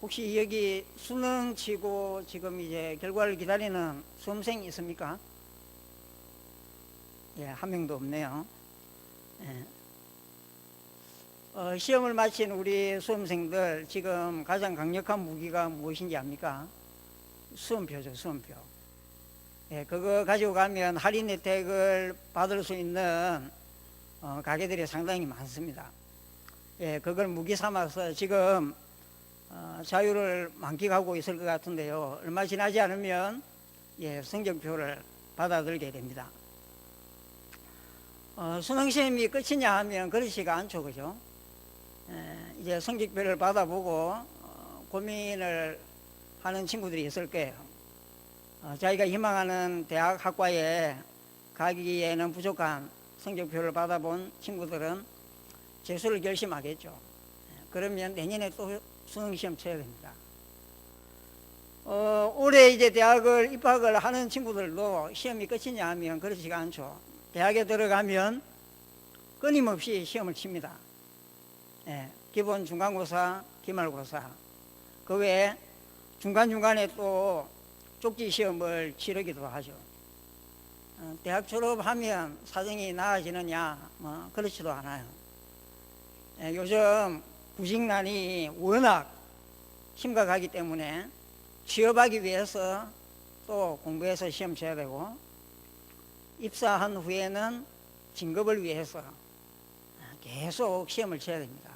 혹시 여기 수능 치고 지금 이제 결과를 기다리는 수험생 있습니까? 예, 한 명도 없네요. 예. 시험을 마친 우리 수험생들 지금 가장 강력한 무기가 무엇인지 압니까? 수험표죠, 수험표. 예, 그거 가지고 가면 할인 혜택을 받을 수 있는 가게들이 상당히 많습니다. 예, 그걸 무기 삼아서 지금 자유를 만끽하고 있을 것 같은데요. 얼마 지나지 않으면 예, 성적표를 받아들게 됩니다. 수능시험이 끝이냐 하면 그렇지가 않죠, 그죠? 이제 성적표를 받아보고 고민을 하는 친구들이 있을 거예요. 자기가 희망하는 대학 학과에 가기에는 부족한 성적표를 받아본 친구들은 재수를 결심하겠죠. 그러면 내년에 또 수능시험 쳐야 됩니다. 올해 이제 대학을 입학을 하는 친구들도 시험이 끝이냐 하면 그렇지가 않죠. 대학에 들어가면 끊임없이 시험을 칩니다. 예, 기본 중간고사, 기말고사, 그 외에 중간중간에 또 쪽지 시험을 치르기도 하죠. 대학 졸업하면 사정이 나아지느냐, 뭐 그렇지도 않아요. 예, 요즘 구직난이 워낙 심각하기 때문에 취업하기 위해서 또 공부해서 시험 쳐야 되고, 입사한 후에는 진급을 위해서 계속 시험을 쳐야 됩니다.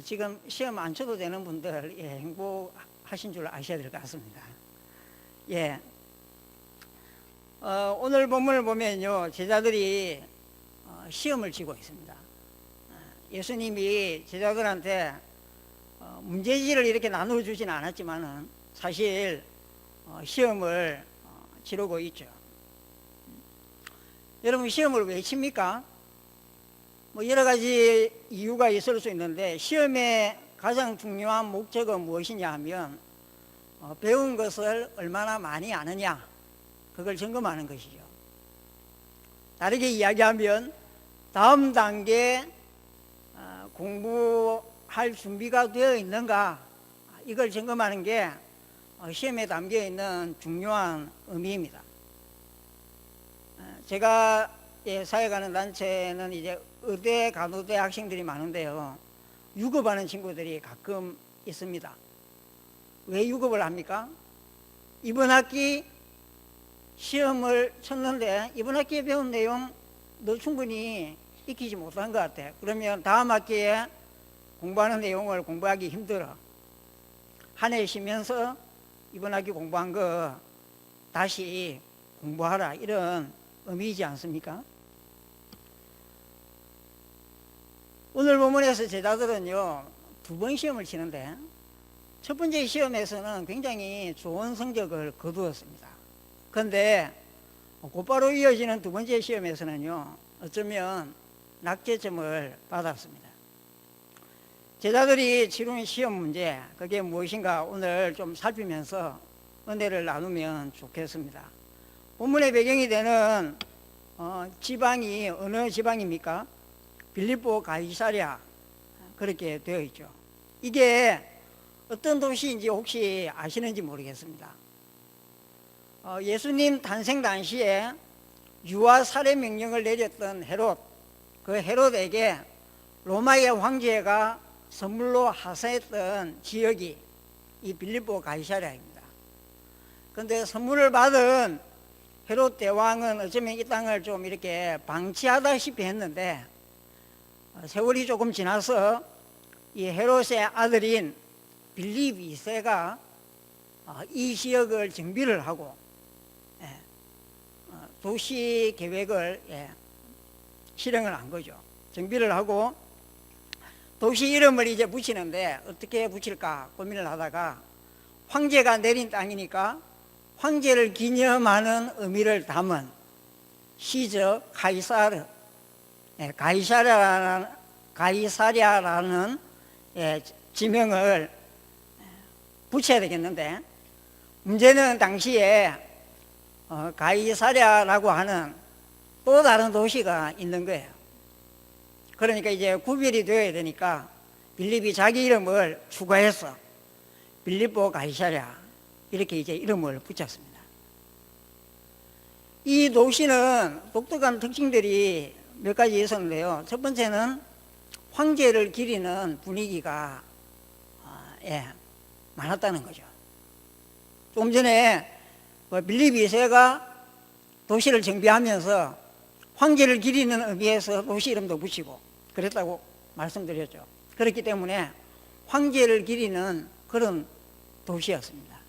지금 시험 안 쳐도 되는 분들 예, 행복하신 줄 아셔야 될 것 같습니다. 예, 오늘 본문을 보면요, 제자들이 시험을 치고 있습니다. 예수님이 제자들한테 문제지를 이렇게 나눠주지는 않았지만은 사실 시험을 치르고 있죠. 여러분, 시험을 왜 칩니까? 뭐 여러 가지 이유가 있을 수 있는데, 시험의 가장 중요한 목적은 무엇이냐 하면 배운 것을 얼마나 많이 아느냐, 그걸 점검하는 것이죠. 다르게 이야기하면 다음 단계 공부할 준비가 되어 있는가, 이걸 점검하는 게 시험에 담겨 있는 중요한 의미입니다. 제가 사역하는 단체는 이제 의대, 간호대 학생들이 많은데요, 유급하는 친구들이 가끔 있습니다. 왜 유급을 합니까? 이번 학기 시험을 쳤는데 이번 학기에 배운 내용 너 충분히 익히지 못한 것 같아. 그러면 다음 학기에 공부하는 내용을 공부하기 힘들어. 한 해 쉬면서 이번 학기 공부한 거 다시 공부하라, 이런 의미이지 않습니까? 오늘 본문에서 제자들은요, 2번 시험을 치는데 첫 번째 시험에서는 굉장히 좋은 성적을 거두었습니다. 그런데 곧바로 이어지는 2번째 시험에서는요, 어쩌면 낙제점을 받았습니다. 제자들이 치른 시험 문제, 그게 무엇인가 오늘 좀 살피면서 은혜를 나누면 좋겠습니다. 본문의 배경이 되는 지방이 어느 지방입니까? 빌립보 가이사랴, 그렇게 되어 있죠. 이게 어떤 도시인지 혹시 아시는지 모르겠습니다. 예수님 탄생 당시에 유아 살해 명령을 내렸던 헤롯, 그 헤롯에게 로마의 황제가 선물로 하사했던 지역이 이 빌립보 가이사랴입니다. 그런데 선물을 받은 헤롯 대왕은 어쩌면 이 땅을 좀 이렇게 방치하다시피 했는데, 세월이 조금 지나서 이 헤롯의 아들인 빌립 2세가 이 지역을 정비를 하고 도시 계획을 실행을 한 거죠. 정비를 하고 도시 이름을 이제 붙이는데 어떻게 붙일까 고민을 하다가, 황제가 내린 땅이니까 황제를 기념하는 의미를 담은 시저 가이사르, 가이사랴라는 지명을 붙여야 되겠는데, 문제는 당시에 가이사랴라고 하는 또 다른 도시가 있는 거예요. 그러니까 이제 구별이 되어야 되니까 빌립이 자기 이름을 추가해서 빌립보 가이사랴 이렇게 이제 이름을 붙였습니다. 이 도시는 독특한 특징들이 몇 가지 있었는데요. 첫 번째는 황제를 기리는 분위기가 많았다는 거죠. 조금 전에 빌립 2세가 도시를 정비하면서 황제를 기리는 의미에서 도시 이름도 붙이고 그랬다고 말씀드렸죠. 그렇기 때문에 황제를 기리는 그런 도시였습니다.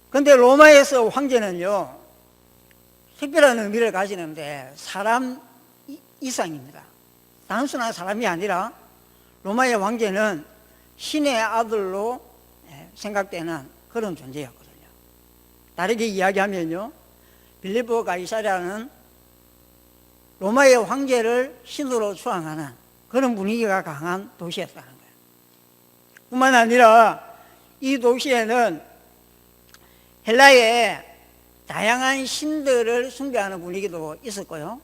그런데 로마에서 황제는요, 특별한 의미를 가지는데 사람 이상입니다. 단순한 사람이 아니라 로마의 황제는 신의 아들로 생각되는 그런 존재였거든요. 다르게 이야기하면요, 빌립보 가이사랴는 로마의 황제를 신으로 추앙하는 그런 분위기가 강한 도시였다는 거예요. 뿐만 아니라 이 도시에는 헬라의 다양한 신들을 숭배하는 분위기도 있었고요.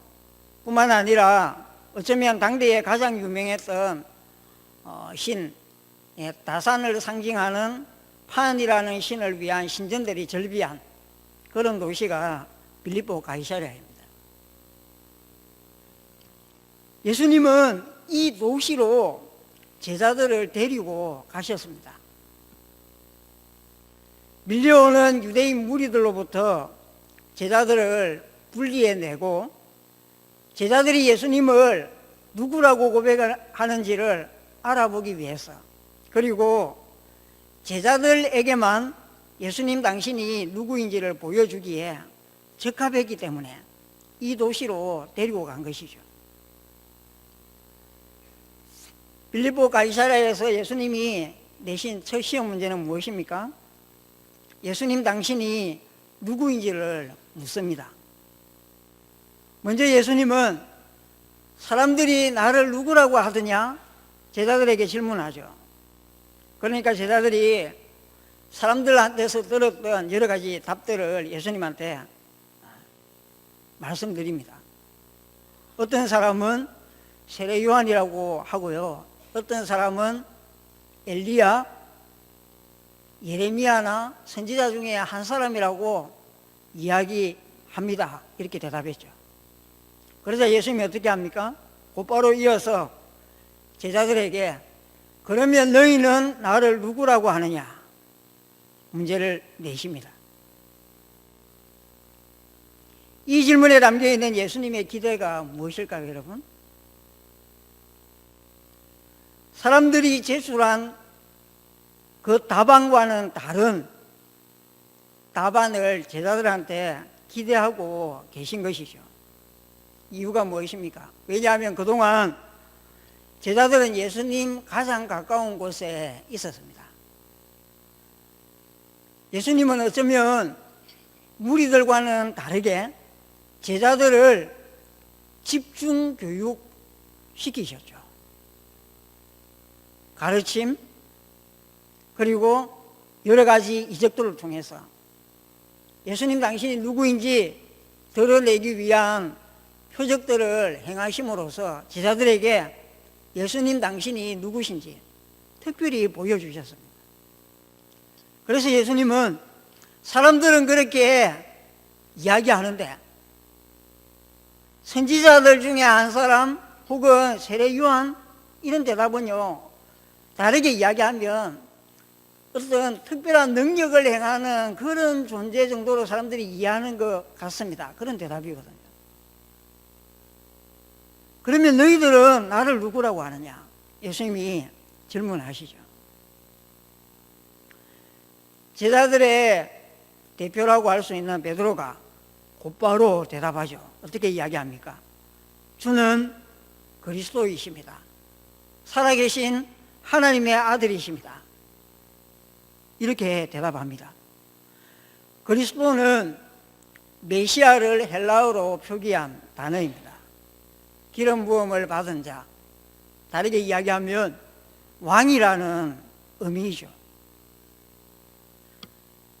뿐만 아니라 어쩌면 당대에 가장 유명했던 신, 다산을 상징하는 판이라는 신을 위한 신전들이 절비한 그런 도시가 빌립보 가이사랴입니다. 예수님은 이 도시로 제자들을 데리고 가셨습니다. 밀려오는 유대인 무리들로부터 제자들을 분리해내고 제자들이 예수님을 누구라고 고백하는지를 알아보기 위해서, 그리고 제자들에게만 예수님 당신이 누구인지를 보여주기에 적합했기 때문에 이 도시로 데리고 간 것이죠. 빌립보 가이사랴에서 예수님이 내신 첫 시험 문제는 무엇입니까? 예수님 당신이 누구인지를 묻습니다. 먼저 예수님은 사람들이 나를 누구라고 하더냐? 제자들에게 질문하죠. 그러니까 제자들이 사람들한테서 들었던 여러 가지 답들을 예수님한테 말씀드립니다. 어떤 사람은 세례 요한이라고 하고요, 어떤 사람은 엘리야, 예레미야나 선지자 중에 한 사람이라고 이야기합니다. 이렇게 대답했죠. 그러자 예수님이 어떻게 합니까? 곧바로 이어서 제자들에게 그러면 너희는 나를 누구라고 하느냐? 문제를 내십니다. 이 질문에 담겨있는 예수님의 기대가 무엇일까요, 여러분? 사람들이 제출한 그 답안과는 다른 답안을 제자들한테 기대하고 계신 것이죠. 이유가 무엇입니까? 왜냐하면 그동안 제자들은 예수님 가장 가까운 곳에 있었습니다. 예수님은 어쩌면 무리들과는 다르게 제자들을 집중 교육시키셨죠. 가르침, 그리고 여러 가지 이적들을 통해서 예수님 당신이 누구인지 드러내기 위한 표적들을 행하심으로써 제자들에게 예수님 당신이 누구신지 특별히 보여주셨습니다. 그래서 예수님은 사람들은 그렇게 이야기하는데 선지자들 중에 한 사람 혹은 세례 요한 이런 대답은요, 다르게 이야기하면 어떤 특별한 능력을 행하는 그런 존재 정도로 사람들이 이해하는 것 같습니다. 그런 대답이거든요. 그러면 너희들은 나를 누구라고 하느냐? 예수님이 질문하시죠. 제자들의 대표라고 할 수 있는 베드로가 곧바로 대답하죠. 어떻게 이야기합니까? 주는 그리스도이십니다. 살아계신 하나님의 아들이십니다. 이렇게 대답합니다. 그리스도는 메시아를 헬라어로 표기한 단어입니다. 기름 부음을 받은 자, 다르게 이야기하면 왕이라는 의미이죠.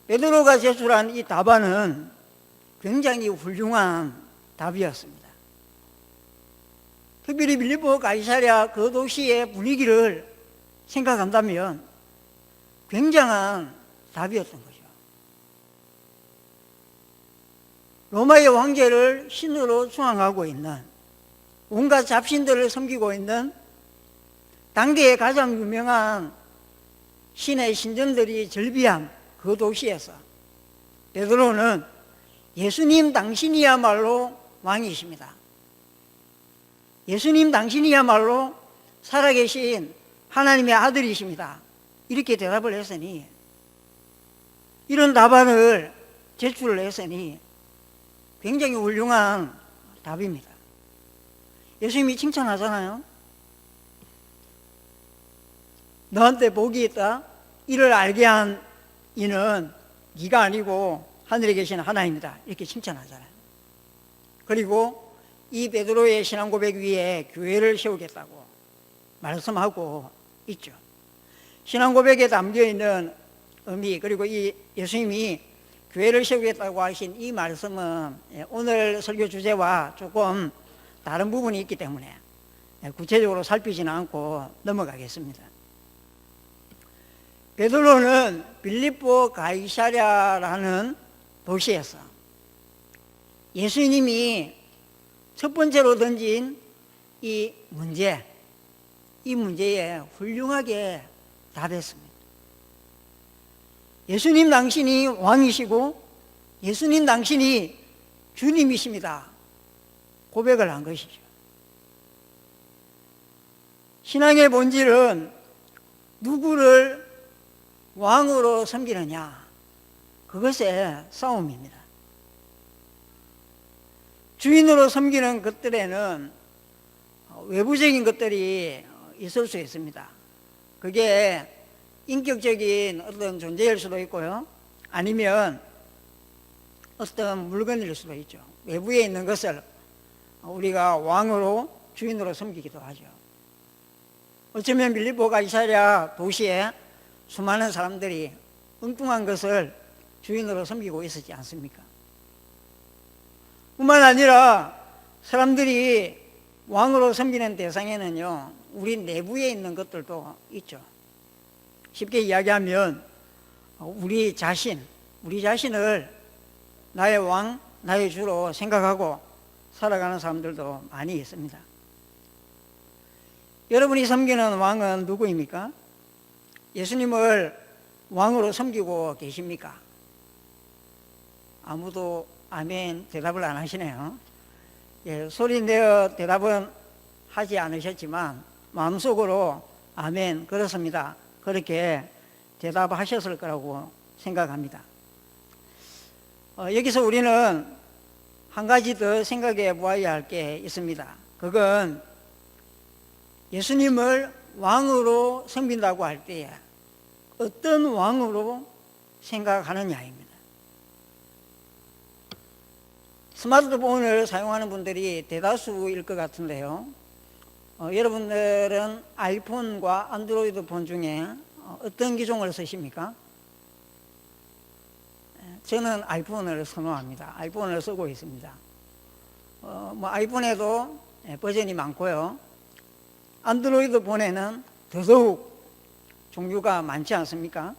베드로가 제출한 이 답안은 굉장히 훌륭한 답이었습니다. 특별히 빌립보 가이사랴 그 도시의 분위기를 생각한다면 굉장한 답이었던 거죠. 로마의 황제를 신으로 추앙하고 있는, 온갖 잡신들을 섬기고 있는 당대의 가장 유명한 신의 신전들이 절비한 그 도시에서 베드로는 예수님 당신이야말로 왕이십니다. 예수님 당신이야말로 살아계신 하나님의 아들이십니다. 이렇게 대답을 했으니, 이런 답안을 제출을 했으니 굉장히 훌륭한 답입니다. 예수님이 칭찬하잖아요. 너한테 복이 있다. 이를 알게 한 이는 네가 아니고 하늘에 계신 하나님이다. 이렇게 칭찬하잖아요. 그리고 이 베드로의 신앙 고백 위에 교회를 세우겠다고 말씀하고 있죠. 신앙 고백에 담겨있는 의미, 그리고 이 예수님이 교회를 세우겠다고 하신 이 말씀은 오늘 설교 주제와 조금 다른 부분이 있기 때문에 구체적으로 살피지는 않고 넘어가겠습니다. 베드로는 빌립보 가이사랴라는 도시에서 예수님이 첫 번째로 던진 이 문제에 훌륭하게 답했습니다. 예수님 당신이 왕이시고 예수님 당신이 주님이십니다. 고백을 한 것이죠. 신앙의 본질은 누구를 왕으로 섬기느냐, 그것의 싸움입니다. 주인으로 섬기는 것들에는 외부적인 것들이 있을 수 있습니다. 그게 인격적인 어떤 존재일 수도 있고요, 아니면 어떤 물건일 수도 있죠. 외부에 있는 것을 우리가 왕으로, 주인으로 섬기기도 하죠. 어쩌면 빌립보 가이사랴 도시에 수많은 사람들이 엉뚱한 것을 주인으로 섬기고 있었지 않습니까? 뿐만 아니라 사람들이 왕으로 섬기는 대상에는요, 우리 내부에 있는 것들도 있죠. 쉽게 이야기하면 우리 자신을 나의 왕, 나의 주로 생각하고 살아가는 사람들도 많이 있습니다. 여러분이 섬기는 왕은 누구입니까? 예수님을 왕으로 섬기고 계십니까? 아무도 아멘 대답을 안 하시네요. 소리 내어 대답은 하지 않으셨지만 마음속으로 아멘 그렇습니다, 그렇게 대답하셨을 거라고 생각합니다. 여기서 우리는 한 가지 더 생각해 보아야 할 게 있습니다. 그건 예수님을 왕으로 섬긴다고 할 때에 어떤 왕으로 생각하느냐입니다. 스마트폰을 사용하는 분들이 대다수일 것 같은데요, 여러분들은 아이폰과 안드로이드 폰 중에 어떤 기종을 쓰십니까? 저는 아이폰을 선호합니다. 아이폰을 쓰고 있습니다. 아이폰에도 버전이 많고요, 안드로이드 폰에는 더더욱 종류가 많지 않습니까?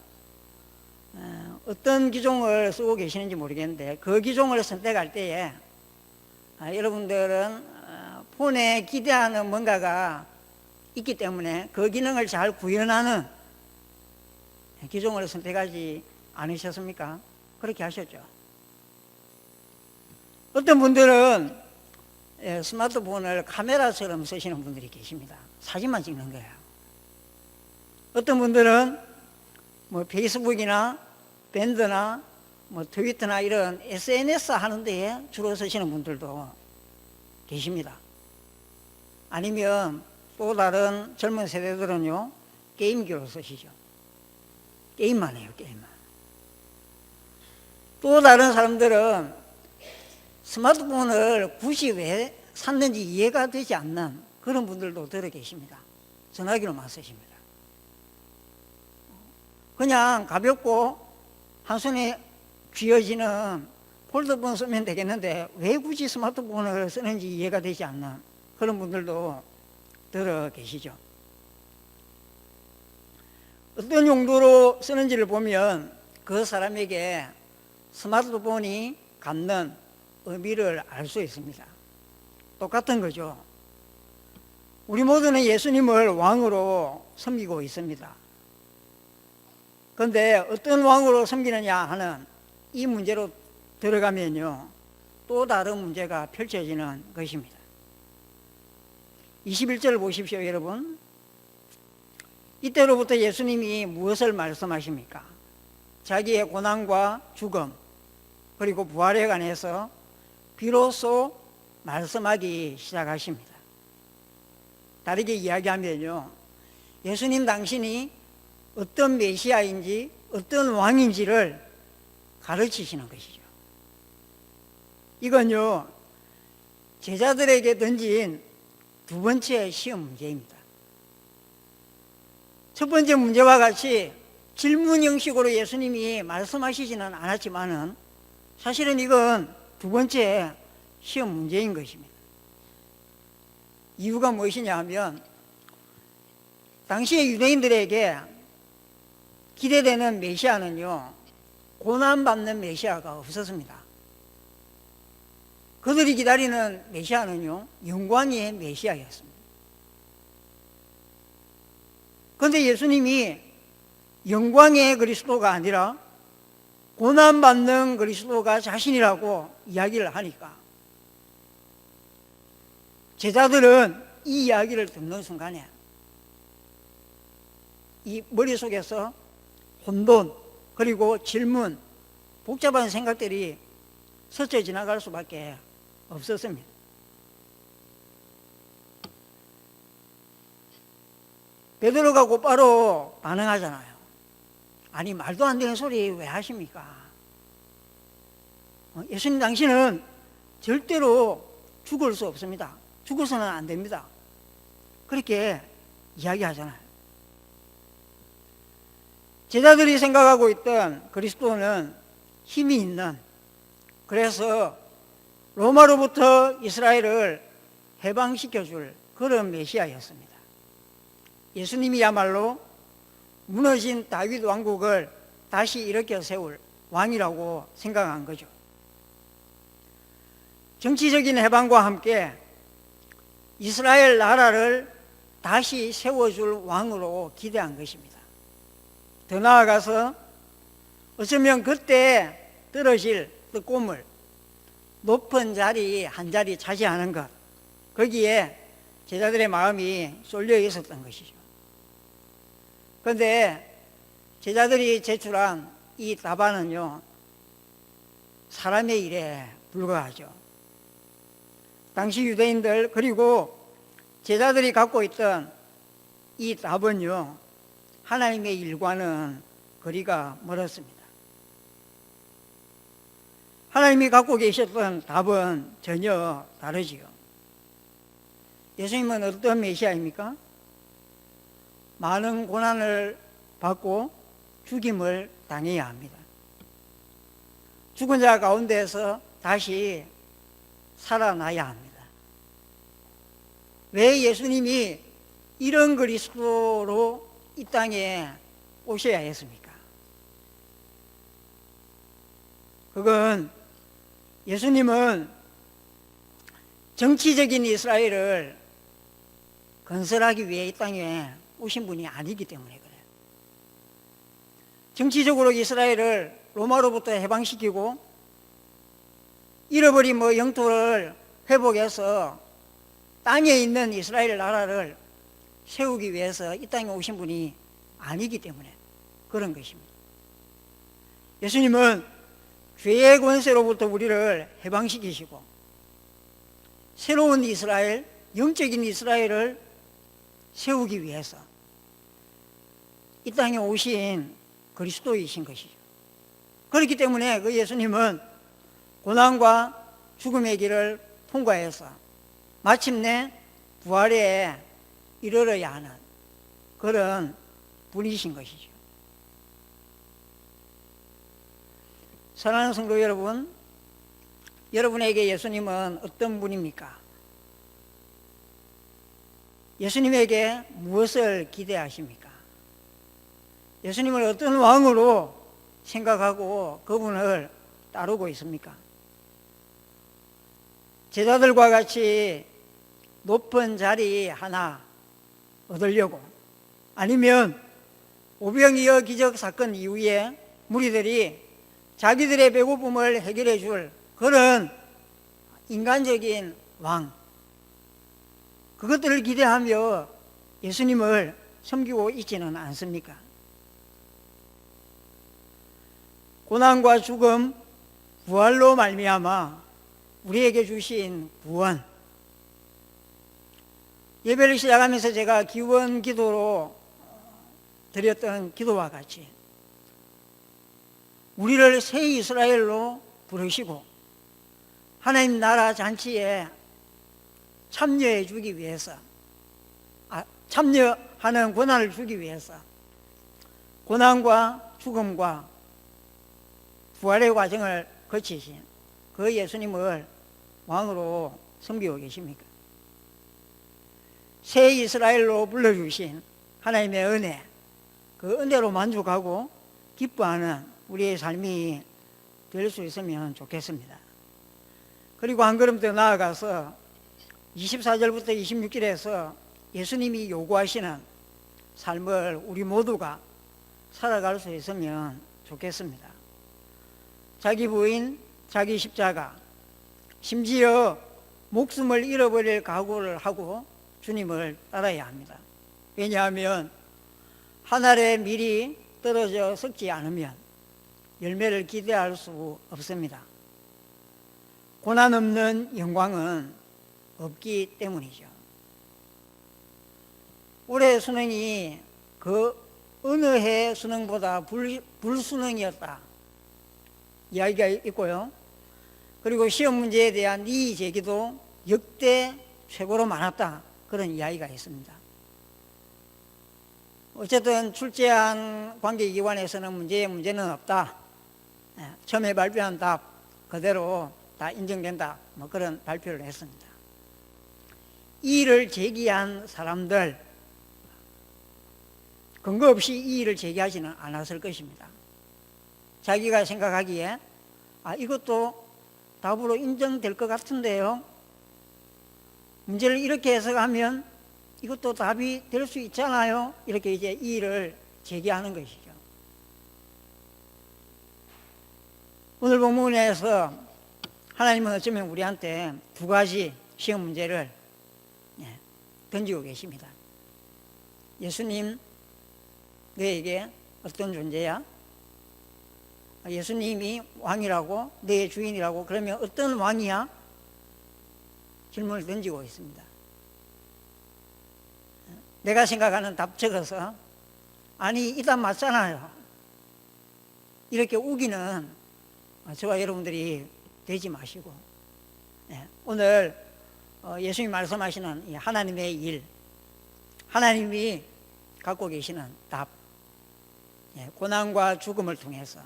어떤 기종을 쓰고 계시는지 모르겠는데 그 기종을 선택할 때에 여러분들은 폰에 기대하는 뭔가가 있기 때문에 그 기능을 잘 구현하는 기종을 선택하지 않으셨습니까? 그렇게 하셨죠. 어떤 분들은 스마트폰을 카메라처럼 쓰시는 분들이 계십니다. 사진만 찍는 거예요. 어떤 분들은 페이스북이나 밴드나 트위터나 이런 SNS 하는 데에 주로 쓰시는 분들도 계십니다. 아니면 또 다른 젊은 세대들은요, 게임기로 쓰시죠. 게임만 해요, 게임만. 또 다른 사람들은 스마트폰을 굳이 왜 샀는지 이해가 되지 않는 그런 분들도 들어 계십니다. 전화기로만 쓰십니다. 그냥 가볍고 한손에 쥐어지는 폴더폰 쓰면 되겠는데 왜 굳이 스마트폰을 쓰는지 이해가 되지 않는 그런 분들도 들어 계시죠. 어떤 용도로 쓰는지를 보면 그 사람에게 스마트폰이 갖는 의미를 알 수 있습니다. 똑같은 거죠. 우리 모두는 예수님을 왕으로 섬기고 있습니다. 그런데 어떤 왕으로 섬기느냐 하는 이 문제로 들어가면요, 또 다른 문제가 펼쳐지는 것입니다. 21절 보십시오, 여러분. 이때로부터 예수님이 무엇을 말씀하십니까? 자기의 고난과 죽음 그리고 부활에 관해서 비로소 말씀하기 시작하십니다. 다르게 이야기하면요, 예수님 당신이 어떤 메시아인지 어떤 왕인지를 가르치시는 것이죠. 이건요, 제자들에게 던진 두 번째 시험 문제입니다. 첫 번째 문제와 같이 질문 형식으로 예수님이 말씀하시지는 않았지만은 사실은 이건 두 번째 시험 문제인 것입니다. 이유가 무엇이냐 하면 당시의 유대인들에게 기대되는 메시아는요, 고난받는 메시아가 없었습니다. 그들이 기다리는 메시아는요, 영광의 메시아였습니다. 그런데 예수님이 영광의 그리스도가 아니라 고난받는 그리스도가 자신이라고 이야기를 하니까 제자들은 이 이야기를 듣는 순간에 이 머릿속에서 혼돈 그리고 질문, 복잡한 생각들이 스쳐 지나갈 수밖에 없었습니다. 베드로가 곧바로 반응하잖아요. 아니, 말도 안 되는 소리 왜 하십니까? 예수님 당신은 절대로 죽을 수 없습니다. 죽어서는 안 됩니다. 그렇게 이야기하잖아요. 제자들이 생각하고 있던 그리스도는 힘이 있는, 그래서 로마로부터 이스라엘을 해방시켜줄 그런 메시아였습니다. 예수님이야말로 무너진 다윗 왕국을 다시 일으켜 세울 왕이라고 생각한 거죠. 정치적인 해방과 함께 이스라엘 나라를 다시 세워줄 왕으로 기대한 것입니다. 더 나아가서 어쩌면 그때 떨어질 꿈을 높은 자리 한 자리 차지하는 것, 거기에 제자들의 마음이 쏠려 있었던 것이죠. 그런데 제자들이 제출한 이 답안은요, 사람의 일에 불과하죠. 당시 유대인들 그리고 제자들이 갖고 있던 이 답은요, 하나님의 일과는 거리가 멀었습니다. 하나님이 갖고 계셨던 답은 전혀 다르지요. 예수님은 어떤 메시아입니까? 많은 고난을 받고 죽임을 당해야 합니다. 죽은 자 가운데서 다시 살아나야 합니다. 왜 예수님이 이런 그리스도로 이 땅에 오셔야 했습니까? 그건 예수님은 정치적인 이스라엘을 건설하기 위해 이 땅에 오신 분이 아니기 때문에 그래요. 정치적으로 이스라엘을 로마로부터 해방시키고 잃어버린 영토를 회복해서 땅에 있는 이스라엘 나라를 세우기 위해서 이 땅에 오신 분이 아니기 때문에 그런 것입니다. 예수님은 죄의 권세로부터 우리를 해방시키시고 새로운 이스라엘, 영적인 이스라엘을 세우기 위해서 이 땅에 오신 그리스도이신 것이죠. 그렇기 때문에 그 예수님은 고난과 죽음의 길을 통과해서 마침내 부활에 이르러야 하는 그런 분이신 것이죠. 사랑하는 성도 여러분, 여러분에게 예수님은 어떤 분입니까? 예수님에게 무엇을 기대하십니까? 예수님을 어떤 왕으로 생각하고 그분을 따르고 있습니까? 제자들과 같이 높은 자리 하나 얻으려고, 아니면 오병이어 기적 사건 이후에 무리들이 자기들의 배고픔을 해결해 줄 그런 인간적인 왕, 그것들을 기대하며 예수님을 섬기고 있지는 않습니까? 고난과 죽음, 부활로 말미암아 우리에게 주신 구원, 예배를 시작하면서 제가 기원 기도로 드렸던 기도와 같이 우리를 새 이스라엘로 부르시고 하나님 나라 잔치에 참여해 주기 위해서, 참여하는 권한을 주기 위해서 고난과 죽음과 부활의 과정을 거치신 그 예수님을 왕으로 섬기고 계십니까? 새 이스라엘로 불러주신 하나님의 은혜, 그 은혜로 만족하고 기뻐하는 우리의 삶이 될 수 있으면 좋겠습니다. 그리고 한 걸음 더 나아가서 24절부터 26절에서 예수님이 요구하시는 삶을 우리 모두가 살아갈 수 있으면 좋겠습니다. 자기 부인, 자기 십자가, 심지어 목숨을 잃어버릴 각오를 하고 주님을 따라야 합니다. 왜냐하면 한 알의 밀이 떨어져 썩지 않으면 열매를 기대할 수 없습니다. 고난 없는 영광은 없기 때문이죠. 올해 수능이 그 어느 해 수능보다 불수능이었다 이야기가 있고요. 그리고 시험 문제에 대한 이의 제기도 역대 최고로 많았다, 그런 이야기가 있습니다. 어쨌든 출제한 관계기관에서는 문제는 없다, 처음에 발표한 답 그대로 다 인정된다, 그런 발표를 했습니다. 이의를 제기한 사람들 근거 없이 이의를 제기하지는 않았을 것입니다. 자기가 생각하기에 이것도 답으로 인정될 것 같은데요, 문제를 이렇게 해석하면 이것도 답이 될 수 있잖아요, 이렇게 이제 이의를 제기하는 것이죠. 오늘 본문에서 하나님은 어쩌면 우리한테 두 가지 시험 문제를 던지고 계십니다. 예수님, 너에게 어떤 존재야? 예수님이 왕이라고, 너의 주인이라고, 그러면 어떤 왕이야? 질문을 던지고 있습니다. 내가 생각하는 답 적어서 아니 이 답 맞잖아요, 이렇게 우기는 저와 여러분들이 되지 마시고, 오늘 예수님이 말씀하시는 하나님의 일, 하나님이 갖고 계시는 답, 고난과 죽음을 통해서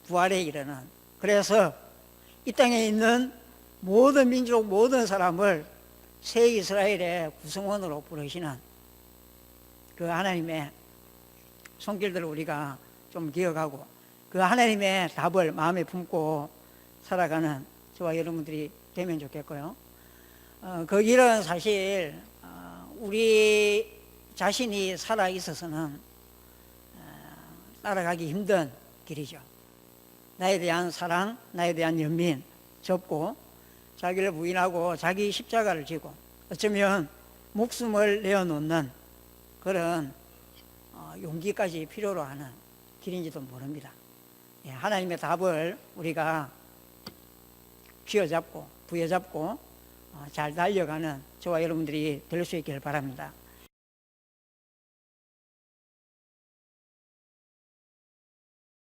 부활에 이르는, 그래서 이 땅에 있는 모든 민족, 모든 사람을 새 이스라엘의 구성원으로 부르시는 그 하나님의 손길들을 우리가 좀 기억하고 그 하나님의 답을 마음에 품고 살아가는 저와 여러분들이 되면 좋겠고요. 그 길은 사실 우리 자신이 살아 있어서는 따라가기 힘든 길이죠. 나에 대한 사랑, 나에 대한 연민 접고 자기를 부인하고 자기 십자가를 지고 어쩌면 목숨을 내어놓는 그런 용기까지 필요로 하는 길인지도 모릅니다. 하나님의 답을 우리가 쥐어잡고 부여잡고 잘 달려가는 저와 여러분들이 될 수 있기를 바랍니다.